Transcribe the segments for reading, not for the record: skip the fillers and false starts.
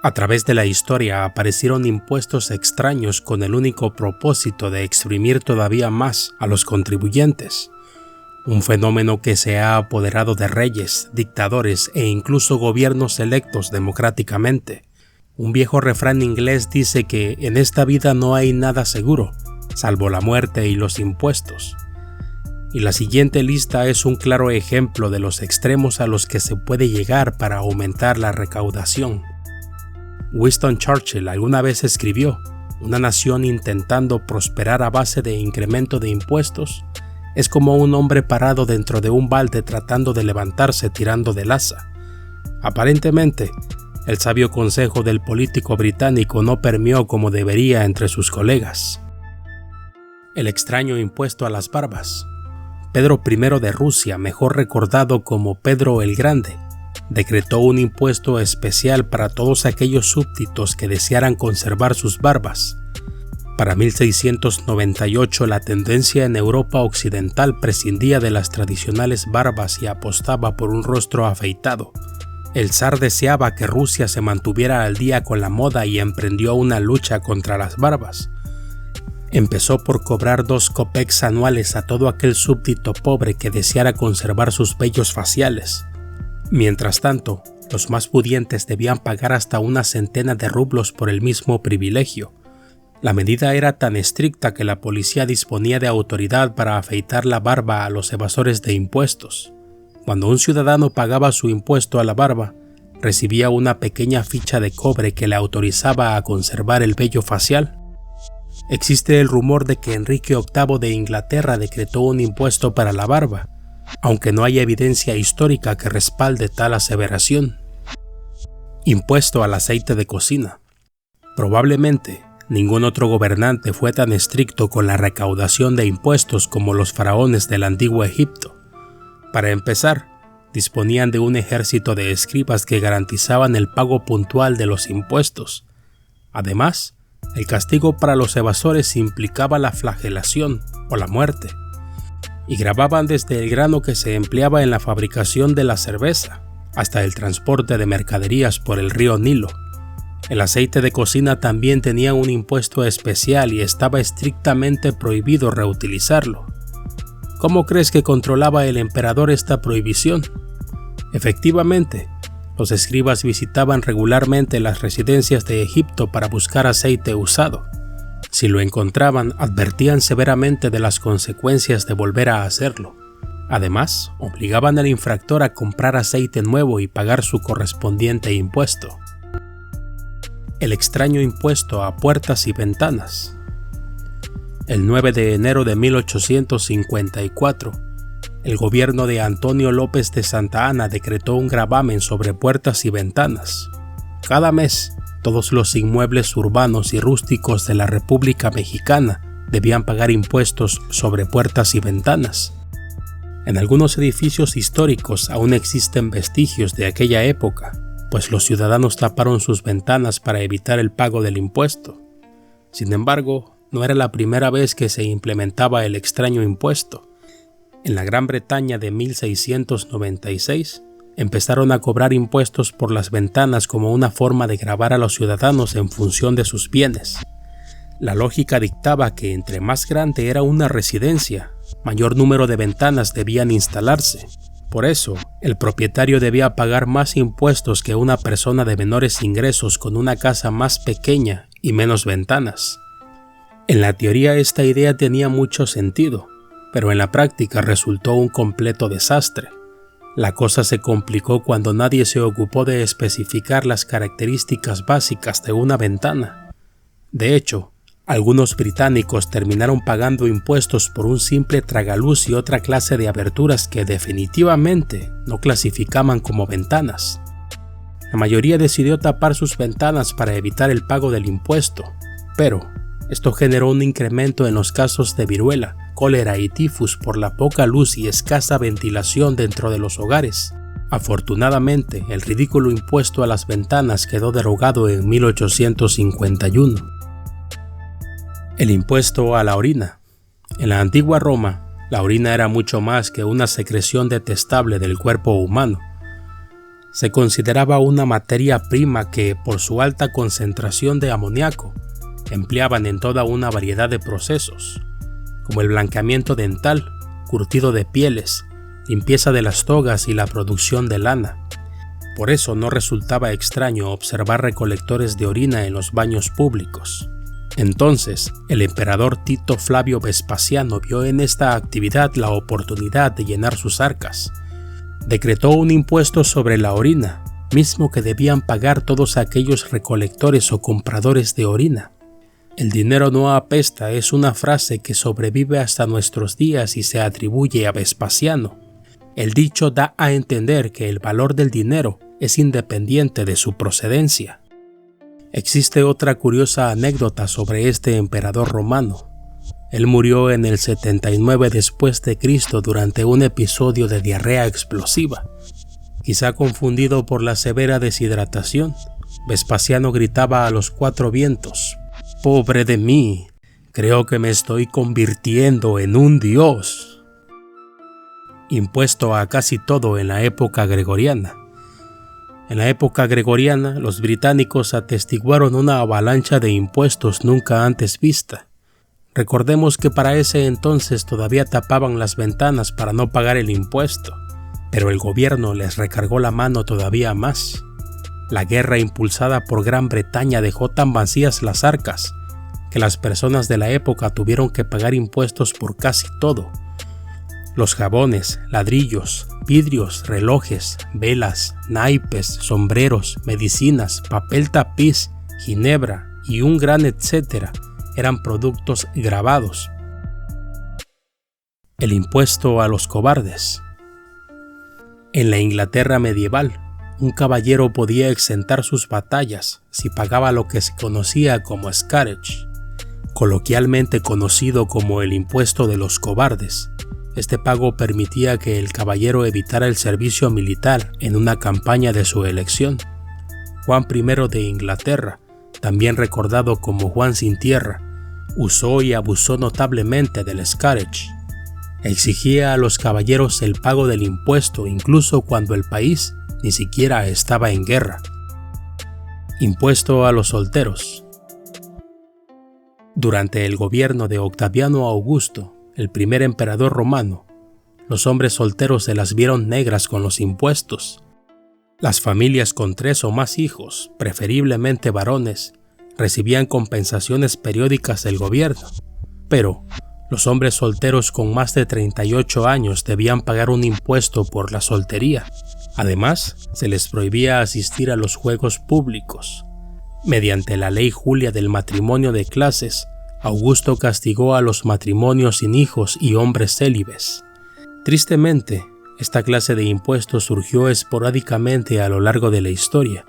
A través de la historia aparecieron impuestos extraños con el único propósito de exprimir todavía más a los contribuyentes, un fenómeno que se ha apoderado de reyes, dictadores e incluso gobiernos electos democráticamente. Un viejo refrán inglés dice que en esta vida no hay nada seguro, salvo la muerte y los impuestos. Y la siguiente lista es un claro ejemplo de los extremos a los que se puede llegar para aumentar la recaudación. Winston Churchill alguna vez escribió: "Una nación intentando prosperar a base de incremento de impuestos es como un hombre parado dentro de un balde tratando de levantarse tirando del asa". Aparentemente, el sabio consejo del político británico no permeó como debería entre sus colegas. El extraño impuesto a las barbas. Pedro I de Rusia, mejor recordado como Pedro el Grande, decretó un impuesto especial para todos aquellos súbditos que desearan conservar sus barbas. Para 1698 la tendencia en Europa occidental prescindía de las tradicionales barbas y apostaba por un rostro afeitado. El zar deseaba que Rusia se mantuviera al día con la moda y emprendió una lucha contra las barbas. Empezó por cobrar 2 kopecks anuales a todo aquel súbdito pobre que deseara conservar sus vellos faciales. Mientras tanto, los más pudientes debían pagar hasta una centena de rublos por el mismo privilegio. La medida era tan estricta que la policía disponía de autoridad para afeitar la barba a los evasores de impuestos. Cuando un ciudadano pagaba su impuesto a la barba, recibía una pequeña ficha de cobre que le autorizaba a conservar el vello facial. Existe el rumor de que Enrique VIII de Inglaterra decretó un impuesto para la barba, aunque no hay evidencia histórica que respalde tal aseveración. Impuesto al aceite de cocina. Probablemente ningún otro gobernante fue tan estricto con la recaudación de impuestos como los faraones del antiguo Egipto. Para empezar, disponían de un ejército de escribas que garantizaban el pago puntual de los impuestos. Además, el castigo para los evasores implicaba la flagelación o la muerte, y grababan desde el grano que se empleaba en la fabricación de la cerveza hasta el transporte de mercaderías por el río Nilo. El aceite de cocina también tenía un impuesto especial y estaba estrictamente prohibido reutilizarlo. ¿Cómo crees que controlaba el emperador esta prohibición? Efectivamente, los escribas visitaban regularmente las residencias de Egipto para buscar aceite usado. Si lo encontraban, advertían severamente de las consecuencias de volver a hacerlo. Además, obligaban al infractor a comprar aceite nuevo y pagar su correspondiente impuesto. El extraño impuesto a puertas y ventanas. El 9 de enero de 1854, el gobierno de Antonio López de Santa Anna decretó un gravamen sobre puertas y ventanas. Cada mes, todos los inmuebles urbanos y rústicos de la República Mexicana debían pagar impuestos sobre puertas y ventanas. En algunos edificios históricos aún existen vestigios de aquella época, pues los ciudadanos taparon sus ventanas para evitar el pago del impuesto. Sin embargo, no era la primera vez que se implementaba el extraño impuesto. En la Gran Bretaña de 1696, empezaron a cobrar impuestos por las ventanas como una forma de gravar a los ciudadanos en función de sus bienes. La lógica dictaba que entre más grande era una residencia, mayor número de ventanas debían instalarse. Por eso, el propietario debía pagar más impuestos que una persona de menores ingresos con una casa más pequeña y menos ventanas. En la teoría esta idea tenía mucho sentido, pero en la práctica resultó un completo desastre. La cosa se complicó cuando nadie se ocupó de especificar las características básicas de una ventana. De hecho, algunos británicos terminaron pagando impuestos por un simple tragaluz y otra clase de aberturas que definitivamente no clasificaban como ventanas. La mayoría decidió tapar sus ventanas para evitar el pago del impuesto, pero esto generó un incremento en los casos de viruela, cólera y tifus por la poca luz y escasa ventilación dentro de los hogares. Afortunadamente, el ridículo impuesto a las ventanas quedó derogado en 1851. El impuesto a la orina. En la antigua Roma, la orina era mucho más que una secreción detestable del cuerpo humano. se consideraba una materia prima que, por su alta concentración de amoníaco, empleaban en toda una variedad de procesos, como el blanqueamiento dental, curtido de pieles, limpieza de las togas y la producción de lana. Por eso no resultaba extraño observar recolectores de orina en los baños públicos. Entonces, el emperador Tito Flavio Vespasiano vio en esta actividad la oportunidad de llenar sus arcas. Decretó un impuesto sobre la orina, mismo que debían pagar todos aquellos recolectores o compradores de orina. El dinero no apesta es una frase que sobrevive hasta nuestros días y se atribuye a Vespasiano. El dicho da a entender que el valor del dinero es independiente de su procedencia. Existe otra curiosa anécdota sobre este emperador romano. Él murió en el 79 después de Cristo durante un episodio de diarrea explosiva. Quizá confundido por la severa deshidratación, Vespasiano gritaba a los cuatro vientos: «¡Pobre de mí! Creo que me estoy convirtiendo en un dios». Impuesto a casi todo en la época gregoriana. En la época gregoriana, los británicos atestiguaron una avalancha de impuestos nunca antes vista. Recordemos que para ese entonces todavía tapaban las ventanas para no pagar el impuesto, pero el gobierno les recargó la mano todavía más. La guerra impulsada por Gran Bretaña dejó tan vacías las arcas que las personas de la época tuvieron que pagar impuestos por casi todo. Los jabones, ladrillos, vidrios, relojes, velas, naipes, sombreros, medicinas, papel tapiz, ginebra y un gran etcétera eran productos gravados. El impuesto a los cobardes. En la Inglaterra medieval, un caballero podía exentar sus batallas si pagaba lo que se conocía como scarage, coloquialmente conocido como el impuesto de los cobardes. Este pago permitía que el caballero evitara el servicio militar en una campaña de su elección. Juan I de Inglaterra, también recordado como Juan sin tierra, usó y abusó notablemente del scarage. Exigía a los caballeros el pago del impuesto incluso cuando el país ni siquiera estaba en guerra. Impuesto a los solteros. Durante el gobierno de Octaviano Augusto, el primer emperador romano, los hombres solteros se las vieron negras con los impuestos. Las familias con 3 o más hijos, preferiblemente varones, recibían compensaciones periódicas del gobierno, pero los hombres solteros con más de 38 años debían pagar un impuesto por la soltería. Además, se les prohibía asistir a los juegos públicos. Mediante la ley Julia del matrimonio de clases, Augusto castigó a los matrimonios sin hijos y hombres célibes. Tristemente, esta clase de impuestos surgió esporádicamente a lo largo de la historia.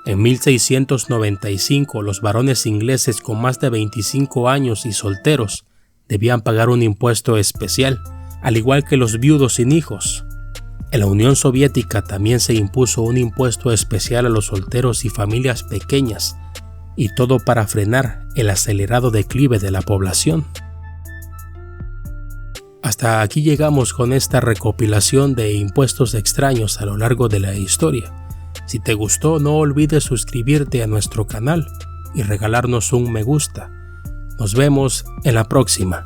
En 1695, los varones ingleses con más de 25 años y solteros debían pagar un impuesto especial, al igual que los viudos sin hijos. En la Unión Soviética también se impuso un impuesto especial a los solteros y familias pequeñas, y todo para frenar el acelerado declive de la población. Hasta aquí llegamos con esta recopilación de impuestos extraños a lo largo de la historia. Si te gustó, no olvides suscribirte a nuestro canal y regalarnos un me gusta. Nos vemos en la próxima.